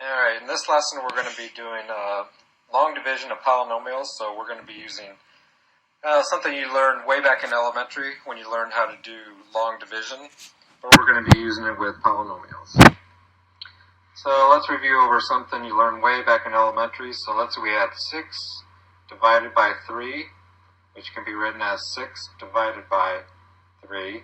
Alright, in this lesson we're going to be doing long division of polynomials, so we're going to be using something you learned way back in elementary when you learned how to do long division, but we're going to be using it with polynomials. So let's review over something you learned way back in elementary. So let's say we had 6 divided by 3, which can be written as 6 divided by 3.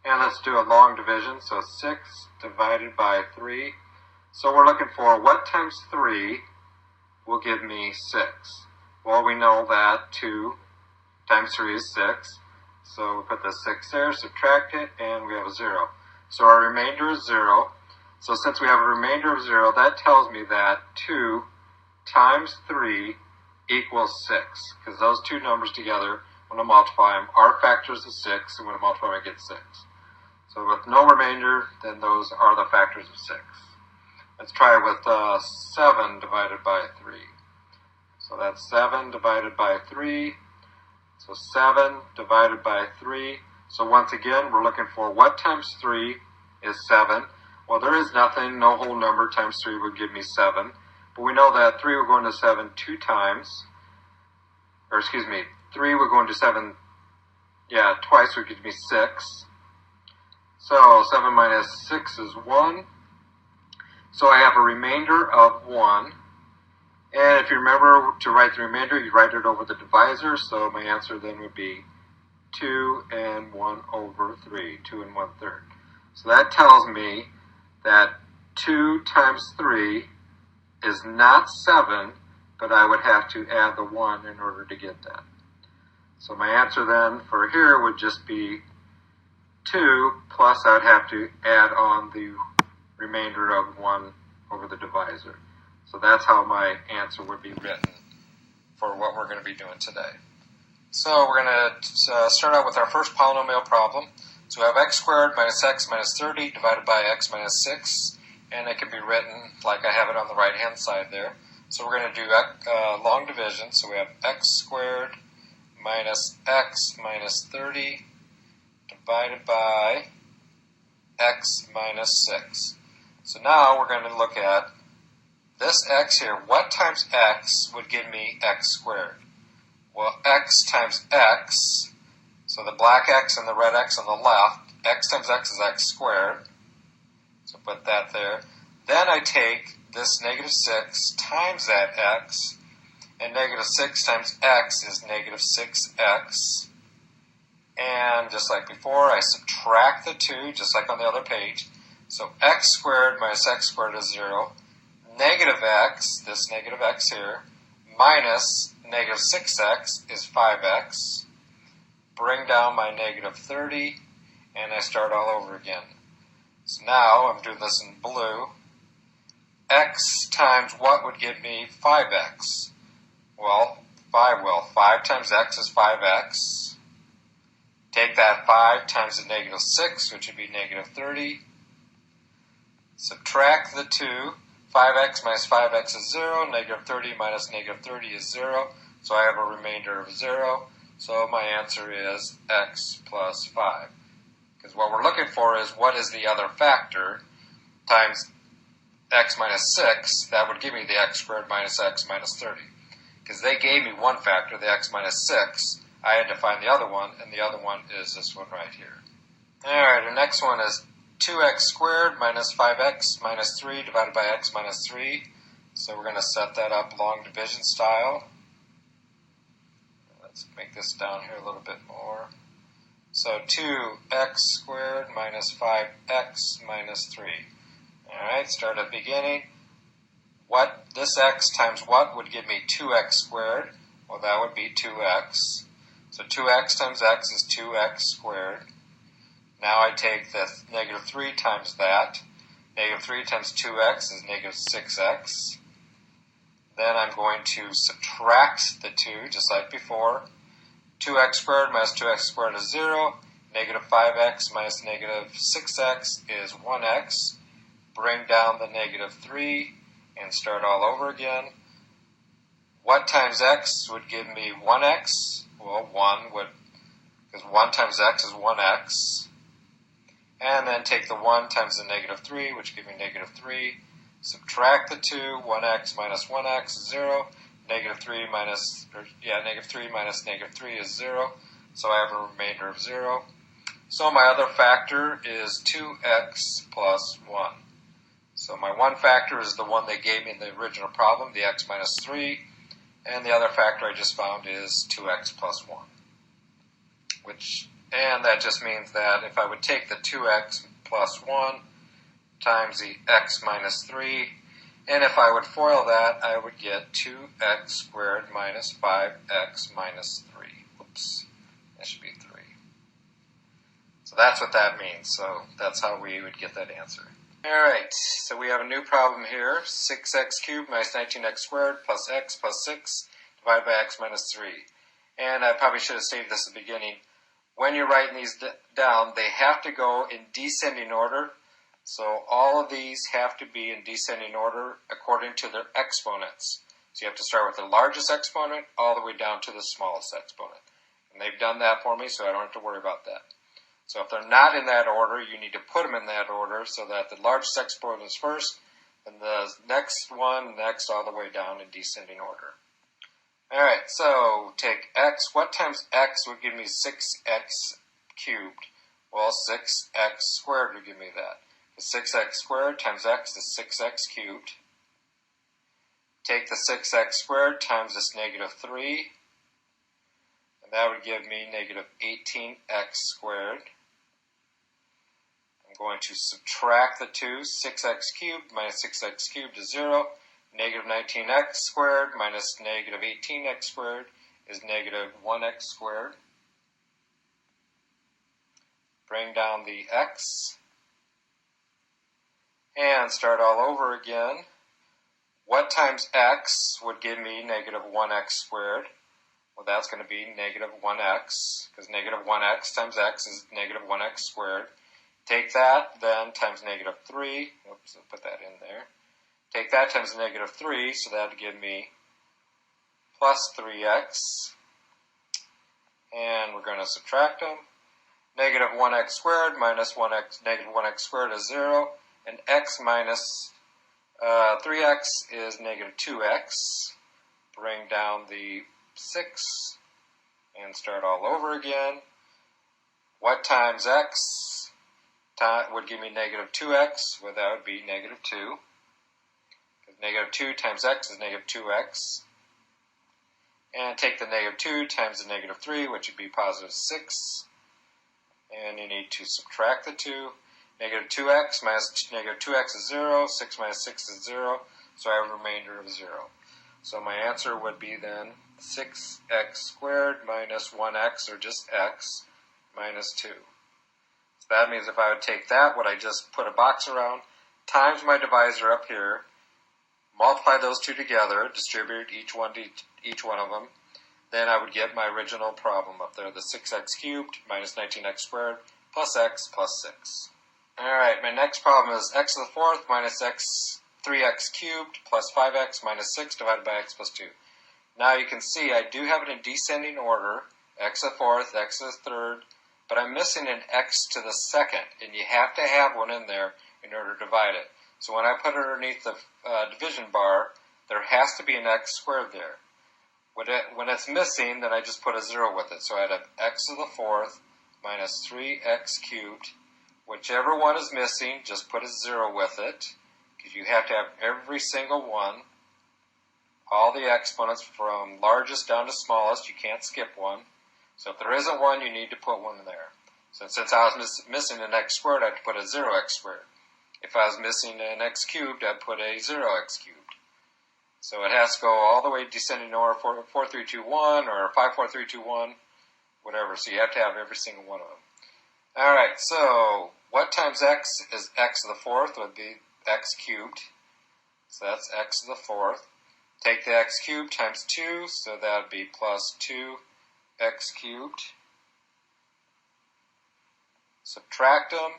And let's do a long division, so 6 divided by 3. So we're looking for what times 3 will give me 6. Well, we know that 2 times 3 is 6. So we put the 6 there, subtract it, and we have a 0. So our remainder is 0. So since we have a remainder of 0, that tells me that 2 times 3 equals 6. Because those two numbers together, when I multiply them, are factors of 6, and when I multiply them, I get 6. So with no remainder, then those are the factors of 6. Let's try it with 7 divided by 3. So that's 7 divided by 3. So 7 divided by 3. So once again, we're looking for what times 3 is 7. Well, there is nothing. No whole number times 3 would give me 7. But we know that 3 will go into 7 2 times. Or excuse me, 3 will go into 7, twice would give me 6. So 7 minus 6 is 1. So I have a remainder of 1. And if you remember to write the remainder, you write it over the divisor. So my answer then would be 2 and 1 over 3, 2 and 1/3. So that tells me that 2 times 3 is not 7, but I would have to add the 1 in order to get that. So my answer then for here would just be 2, plus I would have to add on the remainder of 1 over the divisor. So that's how my answer would be written for what we're going to be doing today. So we're going to start out with our first polynomial problem. So we have x squared minus x minus 30 divided by x minus 6, and it can be written like I have it on the right hand side there. So we're going to do long division. So we have x squared minus x minus 30 divided by x minus 6. So now we're going to look at this x here. What times x would give me x squared? Well, x times x, so the black x and the red x on the left, x times x is x squared. So put that there. Then I take this negative 6 times that x, and negative 6 times x is negative 6x. And just like before, I subtract the 2, just like on the other page. So x squared minus x squared is 0. Negative x, this negative x here, minus negative 6x is 5x. Bring down my negative 30, and I start all over again. So now I'm doing this in blue. X times what would give me 5x? Well, 5 times x is 5x. Take that 5 times the negative 6, which would be negative 30. Subtract the 2. 5x minus 5x is 0. Negative 30 minus negative 30 is 0. So I have a remainder of 0. So my answer is x plus 5. Because what we're looking for is what is the other factor times x minus 6. That would give me the x squared minus x minus 30. Because they gave me one factor, the x minus 6. I had to find the other one, and the other one is this one right here. Alright, the next one is 2x squared minus 5x minus 3 divided by x minus 3. So we're going to set that up long division style. Let's make this down here a little bit more. So 2x squared minus 5x minus 3. Alright, start at the beginning. What this x times what would give me 2x squared? Well, that would be 2x. So 2x times x is 2x squared. Now I take the negative 3 times that. Negative 3 times 2x is negative 6x. Then I'm going to subtract the 2, just like before. 2x squared minus 2x squared is 0. Negative 5x minus negative 6x is 1x. Bring down the negative 3 and start all over again. What times x would give me 1x? Well, 1 would, because 1 times x is 1x. And then take the 1 times the negative 3, which gives me negative 3. subtract the 2, 1x minus 1x is 0, negative 3 minus negative 3 is 0, so I have a remainder of 0. So my other factor is 2x plus 1. So my one factor is the one they gave me in the original problem, the x minus 3, and the other factor I just found is 2x plus 1. And that just means that if I would take the 2x plus 1 times the x minus 3, and if I would FOIL that, I would get 2x squared minus 5x minus 3. Oops, that should be 3. So that's what that means. So that's how we would get that answer. Alright, so we have a new problem here. 6x cubed minus 19x squared plus x plus 6 divided by x minus 3. And I probably should have stated this at the beginning. When you're writing these down, they have to go in descending order. So all of these have to be in descending order according to their exponents. So you have to start with the largest exponent all the way down to the smallest exponent. And they've done that for me, so I don't have to worry about that. So if they're not in that order, you need to put them in that order so that the largest exponent is first, and the next one next all the way down in descending order. Alright, so take x. What times x would give me 6x cubed? Well, 6x squared would give me that. 6x squared times x is 6x cubed. Take the 6x squared times this negative 3, and that would give me negative 18x squared. I'm going to subtract the 2, 6x cubed minus 6x cubed is 0. Negative 19x squared minus negative 18x squared is negative 1x squared. Bring down the x. And start all over again. What times x would give me negative 1x squared? Well, that's going to be negative 1x, because negative 1x times x is negative 1x squared. Take that, then, times negative 3. Oops, I'll put that in there. Take that times negative 3, so that would give me plus 3x. And we're going to subtract them. Negative 1x squared minus negative 1x squared is 0. And x minus 3x is negative 2x. Bring down the 6 and start all over again. What times x would give me negative 2x? Well, that would be negative 2. Because negative 2 times x is negative 2x. And take the negative 2 times the negative 3, which would be positive 6. And you need to subtract the 2. Negative 2x minus negative 2x is 0. 6 minus 6 is 0. So I have a remainder of 0. So my answer would be then 6x squared minus 1x, or just x, minus 2. So that means if I would take that, what I just put a box around, times my divisor up here, multiply those two together, distribute each one to each one of them, then I would get my original problem up there, the 6x cubed minus 19x squared plus x plus 6. Alright, my next problem is x to the fourth minus 3x cubed plus 5x minus 6 divided by x plus 2. Now you can see I do have it in descending order, x to the fourth, x to the third, but I'm missing an x to the second, and you have to have one in there in order to divide it. So when I put it underneath the division bar, there has to be an x squared there. When it's missing, then I just put a 0 with it. So I'd have x to the fourth minus 3x cubed. Whichever one is missing, just put a 0 with it, because you have to have every single one. All the exponents from largest down to smallest, you can't skip one. So if there isn't one, you need to put one in there. So since I was missing an x squared, I have to put a 0x squared. If I was missing an x cubed, I'd put a 0x cubed. So it has to go all the way descending in order, 4, 3, 2, 1, or 5, 4, 3, 2, 1, whatever. So you have to have every single one of them. Alright, so what times x is x to the fourth would be x cubed. So that's x to the fourth. Take the x cubed times 2, so that would be plus 2x cubed. Subtract them.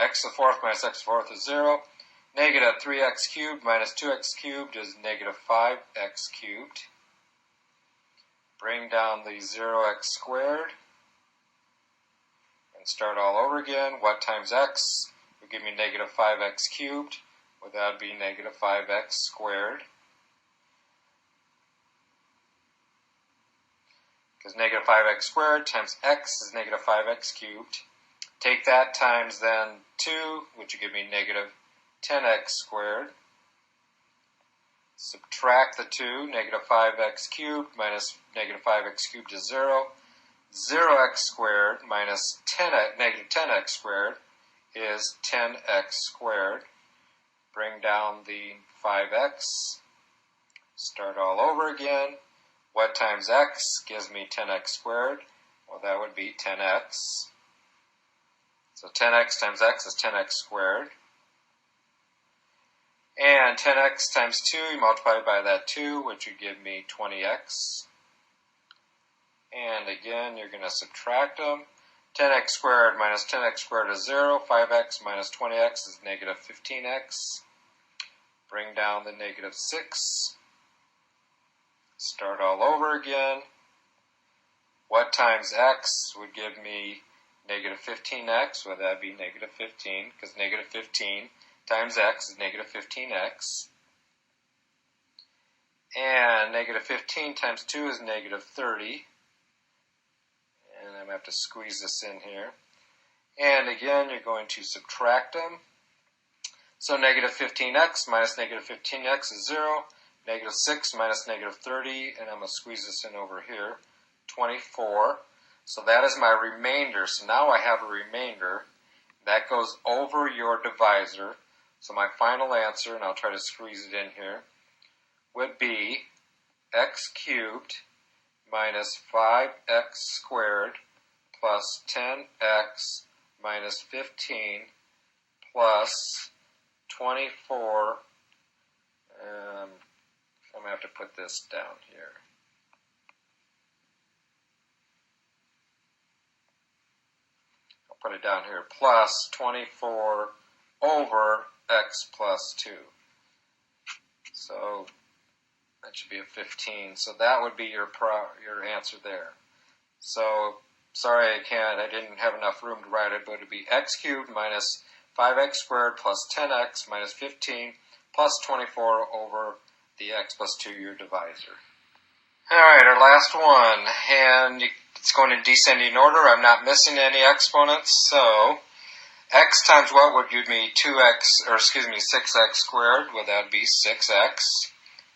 X to the fourth minus x to the fourth is 0. Negative 3x cubed minus 2x cubed is negative 5x cubed. Bring down the 0x squared. And start all over again. What times x would give me negative 5x cubed? Well, that would be negative 5x squared. Because negative 5x squared times x is negative 5x cubed. Take that times then 2, which would give me negative 10x squared. Subtract the 2, negative 5x cubed minus negative 5x cubed is 0. 0x squared minus negative 10x squared is 10x squared. Bring down the 5x. Start all over again. What times x gives me 10x squared? Well, that would be 10x. So 10x times x is 10x squared. And 10x times 2, you multiply by that 2, which would give me 20x. And again, you're going to subtract them. 10x squared minus 10x squared is 0. 5x minus 20x is negative 15x. Bring down the negative 6. Start all over again. What times x would give me negative 15x? Well, that would be negative 15, because negative 15 times x is negative 15x. And negative 15 times 2 is negative 30. And I'm going to have to squeeze this in here. And again, you're going to subtract them. So negative 15x minus negative 15x is 0. Negative 6 minus negative 30, and I'm going to squeeze this in over here, 24. So that is my remainder. So now I have a remainder. That goes over your divisor. So my final answer, and I'll try to squeeze it in here, would be x cubed minus 5x squared plus 10x minus 15 plus 24. I'm going to have to put this down here. I'll put it down here. Plus 24 over x plus 2. So that should be a 15. So that would be your answer there. So sorry I didn't have enough room to write it, but it would be x cubed minus 5x squared plus 10x minus 15 plus 24 over the x plus 2, your divisor. Alright, our last one, and it's going in descending order. I'm not missing any exponents, so x times what would give me 6x squared? Well, that would be 6x.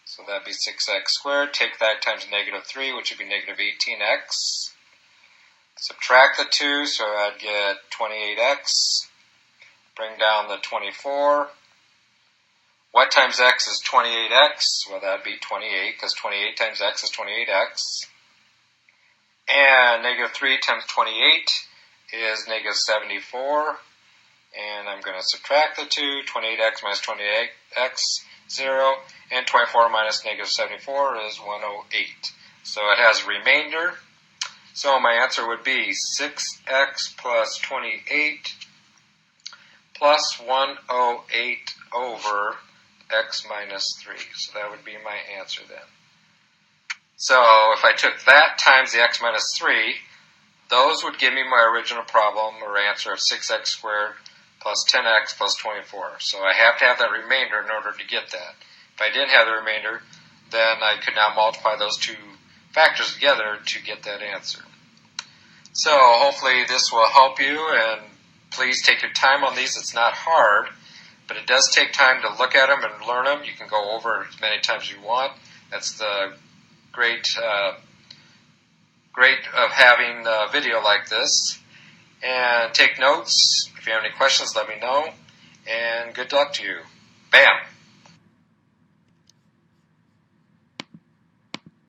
So that would be 6x squared. Take that times negative 3, which would be negative 18x. Subtract the 2, so I'd get 28x. Bring down the 24. What times x is 28x? Well, that would be 28, because 28 times x is 28x. And negative 3 times 28 is negative 74. And I'm going to subtract the 2. 28x minus 28x, 0. And 24 minus negative 74 is 108. So it has a remainder. So my answer would be 6x plus 28 plus 108 over x minus 3. So that would be my answer then. So if I took that times the x minus 3, those would give me my original problem or answer of 6x squared plus 10x plus 24. So I have to have that remainder in order to get that. If I didn't have the remainder, then I could now multiply those two factors together to get that answer. So hopefully this will help you, and please take your time on these. It's not hard, but it does take time to look at them and learn them. You can go over as many times as you want. That's the great of having a video like this. And take notes. If you have any questions, let me know. And good luck to you. Bam!